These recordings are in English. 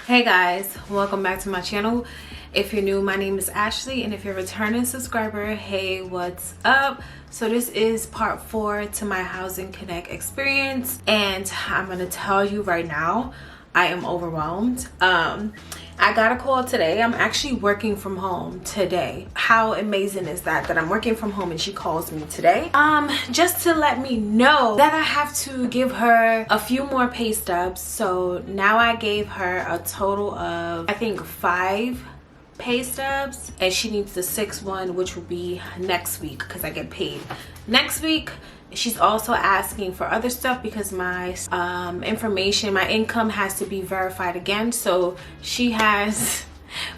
Hey guys, welcome back to my channel. If you're new, my name is Ashley, and if you're a returning subscriber, hey, what's up? So this is part 4 to my Housing Connect experience, and I'm gonna tell you right now, I am overwhelmed. I got a call today. I'm actually working from home today. How amazing is that I'm working from home and she calls me today just to let me know that I have to give her a few more pay stubs. So now I gave her a total of, I think, 5 pay stubs, and she needs the 6th one, which will be next week because I get paid next week. She's also asking for other stuff because my information, my income has to be verified again. So she has,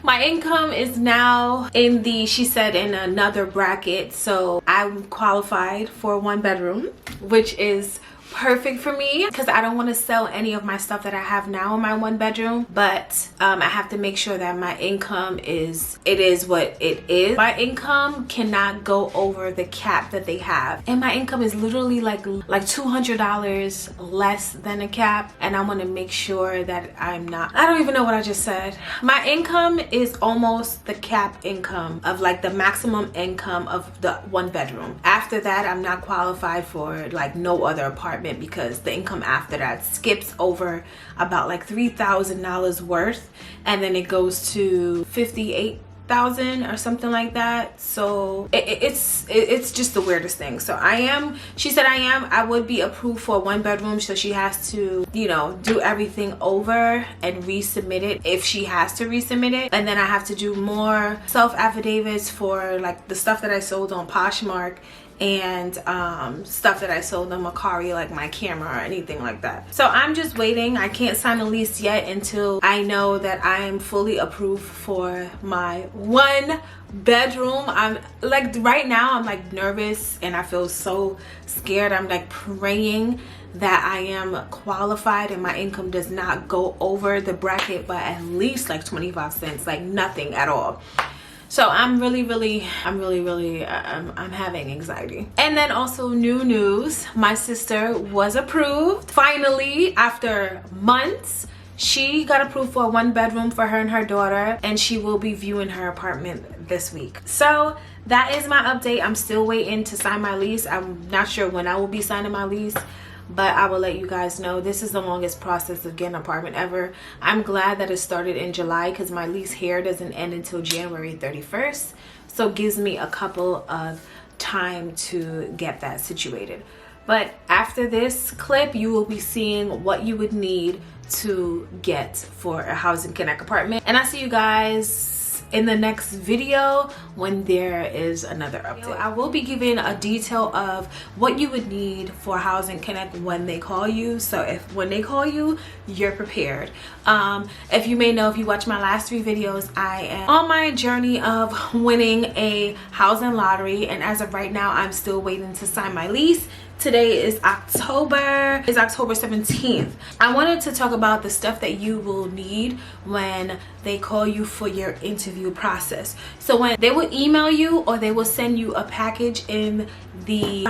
my income is now in the, she said, in another bracket. So I'm qualified for a 1-bedroom, which is perfect for me because I don't want to sell any of my stuff that I have now in my 1-bedroom, but I have to make sure that my income is what it is. My income cannot go over the cap that they have, and my income is literally like $200 less than a cap, and I want to make sure that I'm not, I don't even know what I just said. My income is almost the cap income of like the maximum income of the 1-bedroom. After that, I'm not qualified for like no other apartment because the income after that skips over about like $3,000 worth, and then it goes to $58,000 or something like that. So it's just the weirdest thing. So she said I would be approved for a 1-bedroom, so she has to, you know, do everything over and resubmit it if she has to resubmit it. And then I have to do more self affidavits for like the stuff that I sold on Poshmark and stuff that I sold on Mercari, like my camera or anything like that. So I'm just waiting. I can't sign a lease yet until I know that I am fully approved for my 1-bedroom. I'm like, right now I'm like nervous and I feel so scared. I'm like praying that I am qualified and my income does not go over the bracket by at least like 25 cents, like nothing at all. So I'm having anxiety. And then also new news, my sister was approved finally after months. She got approved for a 1-bedroom for her and her daughter, and she will be viewing her apartment this week. So that is my update. I'm still waiting to sign my lease. I'm not sure when I will be signing my lease, but I will let you guys know. This is the longest process of getting an apartment ever. I'm glad that it started in July because my lease here doesn't end until January 31st. So it gives me a couple of time to get that situated. But after this clip, you will be seeing what you would need to get for a Housing Connect apartment. And I'll see you guys in the next video when there is another update. I will be giving a detail of what you would need for Housing Connect when they call you. So when they call you, you're prepared. If you may know, if you watch my last 3 videos, I am on my journey of winning a housing lottery, and as of right now, I'm still waiting to sign my lease. Today is October 17th. I wanted to talk about the stuff that you will need when they call you for your interview process. So when they will email you or they will send you a package in the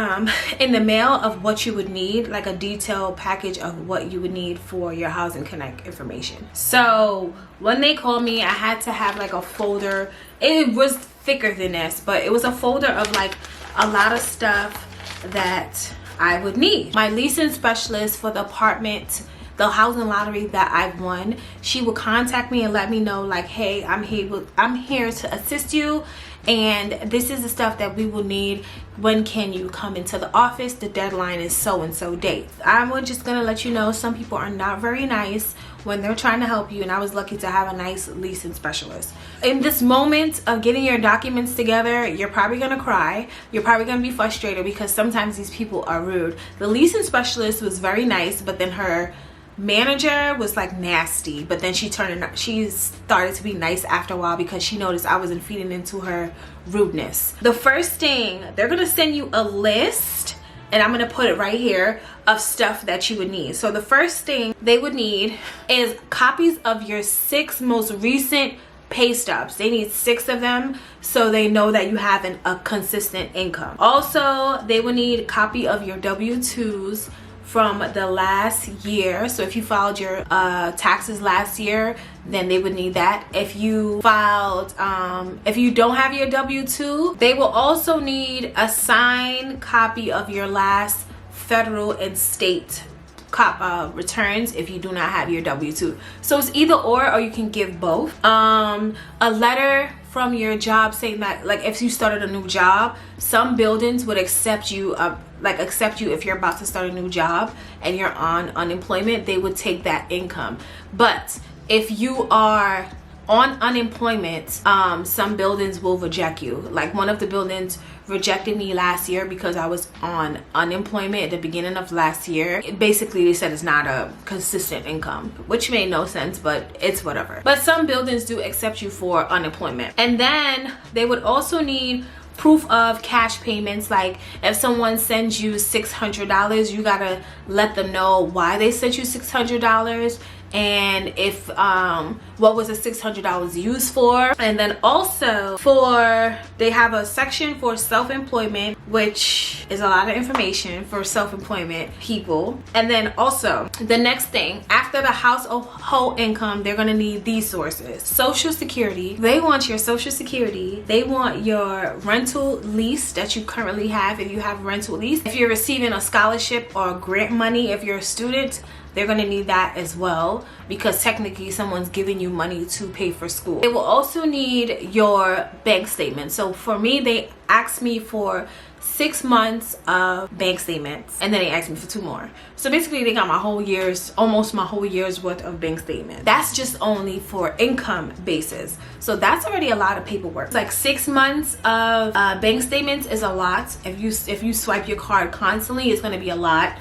mail of what you would need, like a detailed package of what you would need for your Housing Connect information. So when they called me, I had to have like a folder. It was thicker than this, but it was a folder of like a lot of stuff that I would need. My leasing specialist for the apartment, the housing lottery that I've won, she will contact me and let me know like, hey, I'm here to assist you, and this is the stuff that we will need. When can you come into the office? The deadline is so and so date. I'm just gonna let you know, some people are not very nice when they're trying to help you, and I was lucky to have a nice leasing specialist. In this moment of getting your documents together, you're probably gonna cry. You're probably gonna be frustrated because sometimes these people are rude. The leasing specialist was very nice, but then her manager was like nasty, but then she started to be nice after a while because she noticed I wasn't feeding into her rudeness. The first thing, they're gonna send you a list, and I'm gonna put it right here, of stuff that you would need. So the first thing they would need is copies of your 6 most recent pay stubs. They need 6 of them so they know that you have a consistent income. Also, they would need a copy of your W-2s from the last year. So if you filed your taxes last year, then they would need that. If you filed, if you don't have your W-2, they will also need a signed copy of your last federal and state returns if you do not have your W-2. So it's either or you can give both. A letter from your job saying that, like, if you started a new job, some buildings would accept you if you're about to start a new job and you're on unemployment, they would take that income. But if you are on unemployment, some buildings will reject you. Like, one of the buildings rejected me last year because I was on unemployment at the beginning of last year. Basically, they said it's not a consistent income, which made no sense, but it's whatever. But some buildings do accept you for unemployment. And then they would also need proof of cash payments. Like, if someone sends you $600, you gotta let them know why they sent you $600 and if what was the $600 used for. And then also they have a section for self-employment, which is a lot of information for self-employment people. And then also the next thing, after the household income, they're gonna need these sources: Social Security. They want your Social Security. They want your rental lease that you currently have, if you have rental lease. If you're receiving a scholarship or grant money, if you're a student, they're going to need that as well, because technically someone's giving you money to pay for school. They will also need your bank statement. So for me, they asked me for 6 months of bank statements, and then they asked me for 2 more. So basically they got almost my whole year's worth of bank statement. That's just only for income basis. So that's already a lot of paperwork. Like 6 months of bank statements is a lot. If you swipe your card constantly, it's gonna be a lot.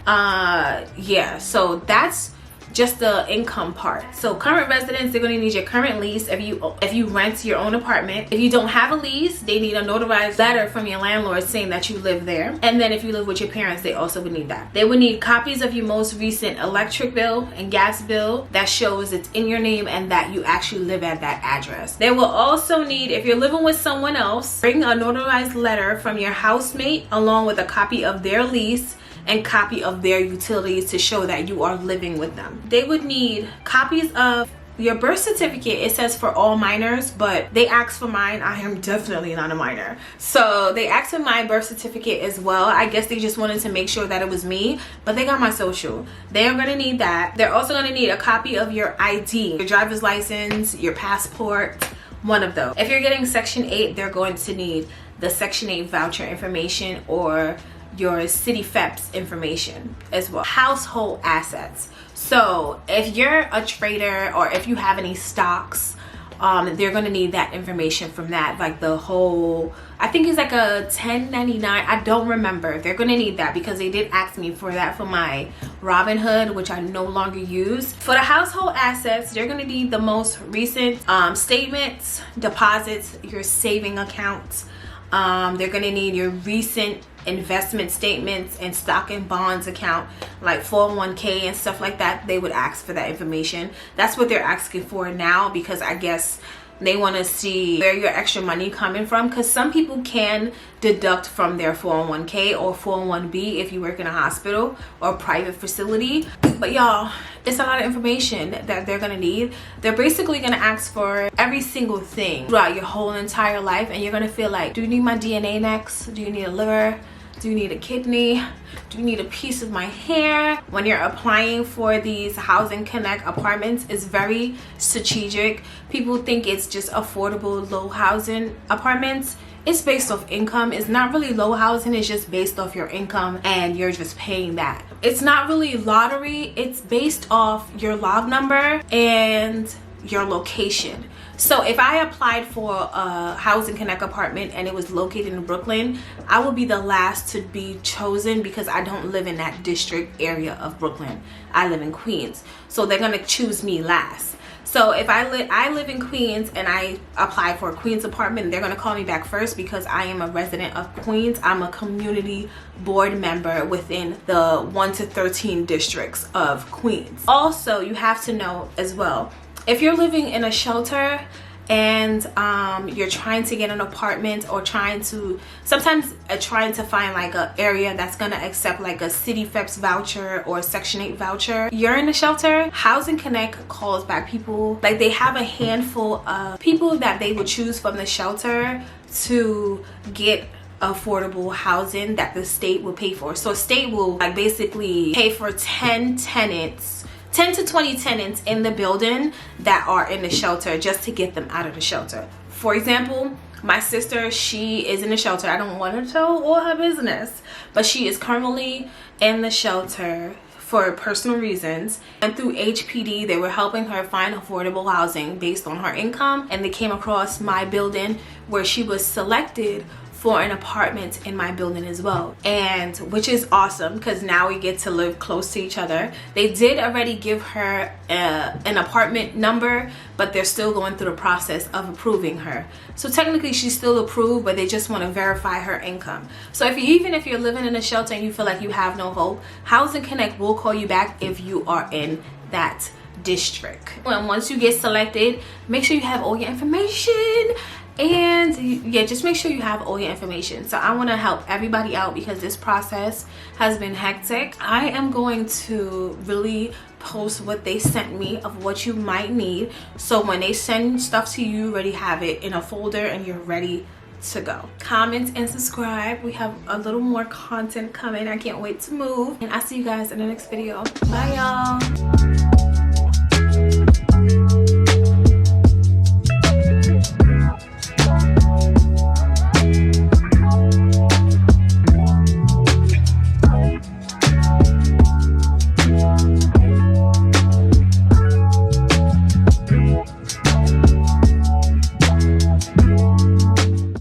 Yeah, so that's just the income part. So current residents, they're going to need your current lease if you rent your own apartment. If you don't have a lease, they need a notarized letter from your landlord saying that you live there. And then if you live with your parents, they also would need that. They would need copies of your most recent electric bill and gas bill that shows it's in your name and that you actually live at that address. They will also need, if you're living with someone else, bring a notarized letter from your housemate along with a copy of their lease and copy of their utilities to show that you are living with them. They would need copies of your birth certificate. It says for all minors, but they asked for mine. I am definitely not a minor. So they asked for my birth certificate as well. I guess they just wanted to make sure that it was me, but they got my social. They are gonna need that. They're also gonna need a copy of your ID, your driver's license, your passport, one of those. If you're getting Section 8, they're going to need the Section 8 voucher information or your city FEPS information as well. Household assets. So if you're a trader or if you have any stocks, they're going to need that information from that, like the whole, I think it's like a 1099, I don't remember. They're going to need that because they did ask me for that for my Robinhood, which I no longer use. For the household assets, they're going to need the most recent statements, deposits, your saving accounts. They're going to need your recent investment statements and stock and bonds account, like 401k and stuff like that. They would ask for that information. That's what they're asking for now, because I guess they want to see where your extra money coming from, because some people can deduct from their 401k or 401b if you work in a hospital or private facility. But y'all, it's a lot of information that they're gonna need. They're basically gonna ask for every single thing throughout your whole entire life, and you're gonna feel like, do you need my DNA next? Do you need a liver? Do you need a kidney? Do you need a piece of my hair? When you're applying for these Housing Connect apartments, it's very strategic. People think it's just affordable low housing apartments. It's based off income. It's not really low housing, it's just based off your income and you're just paying that. It's not really lottery, it's based off your log number and your location. So if I applied for a Housing Connect apartment and it was located in Brooklyn, I will be the last to be chosen because I don't live in that district area of Brooklyn. I live in Queens. So they're gonna choose me last. So if I live in Queens and I apply for a Queens apartment, they're gonna call me back first because I am a resident of Queens. I'm a community board member within the 1 to 13 districts of Queens. Also, you have to know as well, if you're living in a shelter and you're trying to get an apartment, or trying to find like an area that's gonna accept like a City FEPS voucher or Section 8 voucher, you're in a shelter, Housing Connect calls back people. Like, they have a handful of people that they would choose from the shelter to get affordable housing that the state will pay for. So state will like basically pay for 10 to 20 tenants in the building that are in the shelter, just to get them out of the shelter. For example, my sister, she is in the shelter. I don't want to tell all her business, but she is currently in the shelter for personal reasons, and through HPD they were helping her find affordable housing based on her income, and they came across my building where she was selected for an apartment in my building as well, and which is awesome because now we get to live close to each other. They did already give her an apartment number, but they're still going through the process of approving her. So technically she's still approved, but they just want to verify her income. So even if you're living in a shelter and you feel like you have no hope, Housing Connect will call you back if you are in that district. And once you get selected, make sure you have all your information. And yeah, just make sure you have all your information. So I want to help everybody out because this process has been hectic. I am going to really post what they sent me of what you might need, so when they send stuff to you, you already have it in a folder and you're ready to go. Comment and subscribe. We have a little more content coming. I can't wait to move, and I'll see you guys in the next video. Bye y'all.